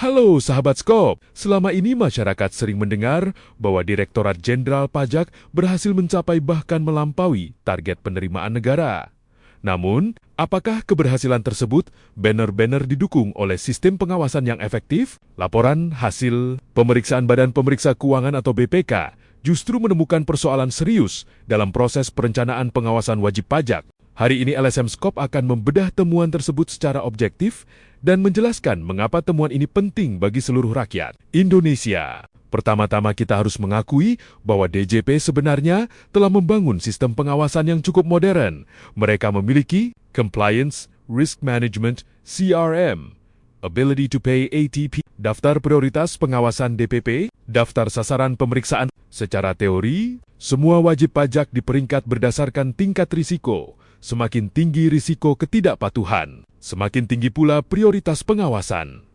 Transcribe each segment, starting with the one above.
Halo sahabat Skop, selama ini masyarakat sering mendengar bahwa Direktorat Jenderal Pajak berhasil mencapai bahkan melampaui target penerimaan negara. Namun, apakah keberhasilan tersebut benar-benar didukung oleh sistem pengawasan yang efektif? Laporan hasil pemeriksaan Badan Pemeriksa Keuangan atau BPK justru menemukan persoalan serius dalam proses perencanaan pengawasan wajib pajak. Hari ini LSM Skop akan membedah temuan tersebut secara objektif dan menjelaskan mengapa temuan ini penting bagi seluruh rakyat Indonesia. Pertama-tama kita harus mengakui bahwa DJP sebenarnya telah membangun sistem pengawasan yang cukup modern. Mereka memiliki Compliance Risk Management CRM, Ability to Pay ATP, Daftar Prioritas Pengawasan DPP, Daftar Sasaran Pemeriksaan. Secara teori, semua wajib pajak diperingkat berdasarkan tingkat risiko. Semakin tinggi risiko ketidakpatuhan, semakin tinggi pula prioritas pengawasan.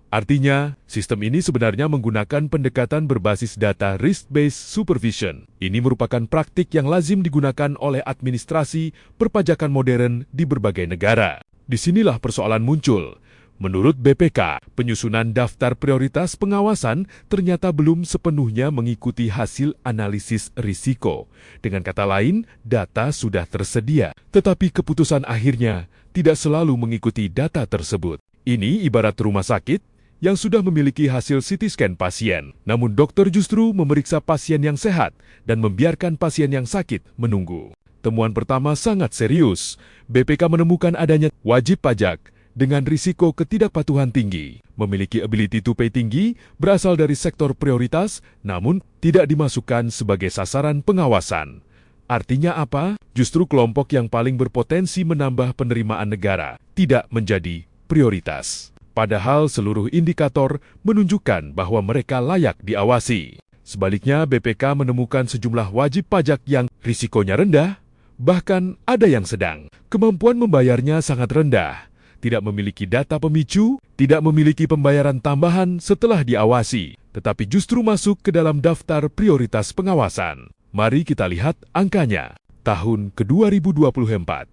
Artinya, sistem ini sebenarnya menggunakan pendekatan berbasis data risk-based supervision. Ini merupakan praktik yang lazim digunakan oleh administrasi perpajakan modern di berbagai negara. Disinilah persoalan muncul. Menurut BPK, penyusunan daftar prioritas pengawasan ternyata belum sepenuhnya mengikuti hasil analisis risiko. Dengan kata lain, data sudah tersedia, tetapi keputusan akhirnya tidak selalu mengikuti data tersebut. Ini ibarat rumah sakit yang sudah memiliki hasil CT scan pasien, namun dokter justru memeriksa pasien yang sehat dan membiarkan pasien yang sakit menunggu. Temuan pertama sangat serius. BPK menemukan adanya wajib pajak dengan risiko ketidakpatuhan tinggi, memiliki ability to pay tinggi, berasal dari sektor prioritas, namun tidak dimasukkan sebagai sasaran pengawasan. Artinya apa? Justru kelompok yang paling berpotensi menambah penerimaan negara tidak menjadi prioritas. Padahal seluruh indikator menunjukkan bahwa mereka layak diawasi. Sebaliknya, BPK menemukan sejumlah wajib pajak yang risikonya rendah, bahkan ada yang sedang. Kemampuan membayarnya sangat rendah, tidak memiliki data pemicu, tidak memiliki pembayaran tambahan setelah diawasi, tetapi justru masuk ke dalam daftar prioritas pengawasan. Mari kita lihat angkanya. Tahun ke-2024,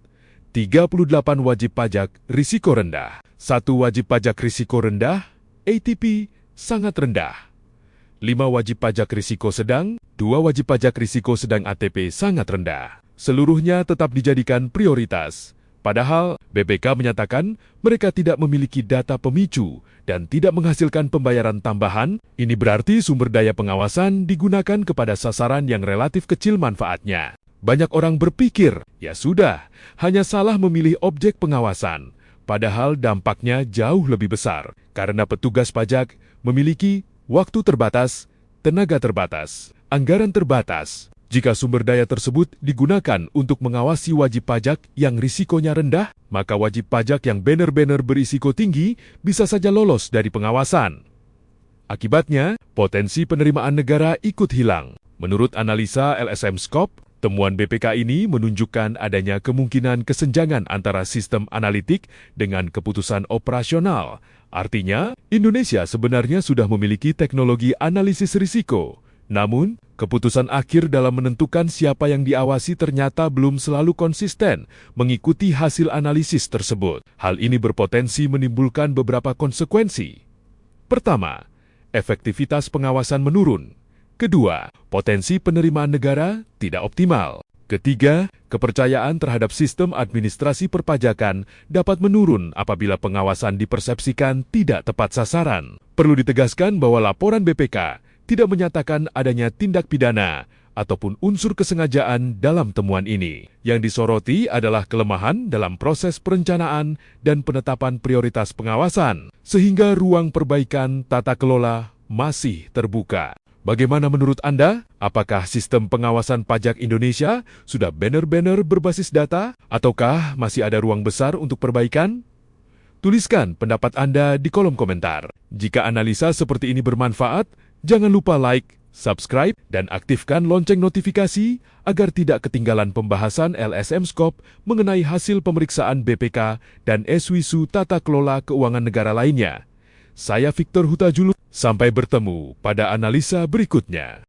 38 wajib pajak risiko rendah, 1 wajib pajak risiko rendah, ATP sangat rendah, 5 wajib pajak risiko sedang, 2 wajib pajak risiko sedang ATP sangat rendah. Seluruhnya tetap dijadikan prioritas. Padahal, BPK menyatakan mereka tidak memiliki data pemicu dan tidak menghasilkan pembayaran tambahan. Ini berarti sumber daya pengawasan digunakan kepada sasaran yang relatif kecil manfaatnya. Banyak orang berpikir, ya sudah, hanya salah memilih objek pengawasan. Padahal dampaknya jauh lebih besar, karena petugas pajak memiliki waktu terbatas, tenaga terbatas, anggaran terbatas. Jika sumber daya tersebut digunakan untuk mengawasi wajib pajak yang risikonya rendah, maka wajib pajak yang benar-benar berisiko tinggi bisa saja lolos dari pengawasan. Akibatnya, potensi penerimaan negara ikut hilang. Menurut analisa LSM Skop, temuan BPK ini menunjukkan adanya kemungkinan kesenjangan antara sistem analitik dengan keputusan operasional. Artinya, Indonesia sebenarnya sudah memiliki teknologi analisis risiko. Namun, keputusan akhir dalam menentukan siapa yang diawasi ternyata belum selalu konsisten mengikuti hasil analisis tersebut. Hal ini berpotensi menimbulkan beberapa konsekuensi. Pertama, efektivitas pengawasan menurun. Kedua, potensi penerimaan negara tidak optimal. Ketiga, kepercayaan terhadap sistem administrasi perpajakan dapat menurun apabila pengawasan dipersepsikan tidak tepat sasaran. Perlu ditegaskan bahwa laporan BPK tidak menyatakan adanya tindak pidana ataupun unsur kesengajaan dalam temuan ini. Yang disoroti adalah kelemahan dalam proses perencanaan dan penetapan prioritas pengawasan, sehingga ruang perbaikan tata kelola masih terbuka. Bagaimana menurut Anda? Apakah sistem pengawasan pajak Indonesia sudah benar-benar berbasis data, ataukah masih ada ruang besar untuk perbaikan? Tuliskan pendapat Anda di kolom komentar. Jika analisa seperti ini bermanfaat, jangan lupa like, subscribe, dan aktifkan lonceng notifikasi agar tidak ketinggalan pembahasan LSM Skop mengenai hasil pemeriksaan BPK dan Eswisu Tata Kelola Keuangan Negara lainnya. Saya Victor Hutajulu, sampai bertemu pada analisa berikutnya.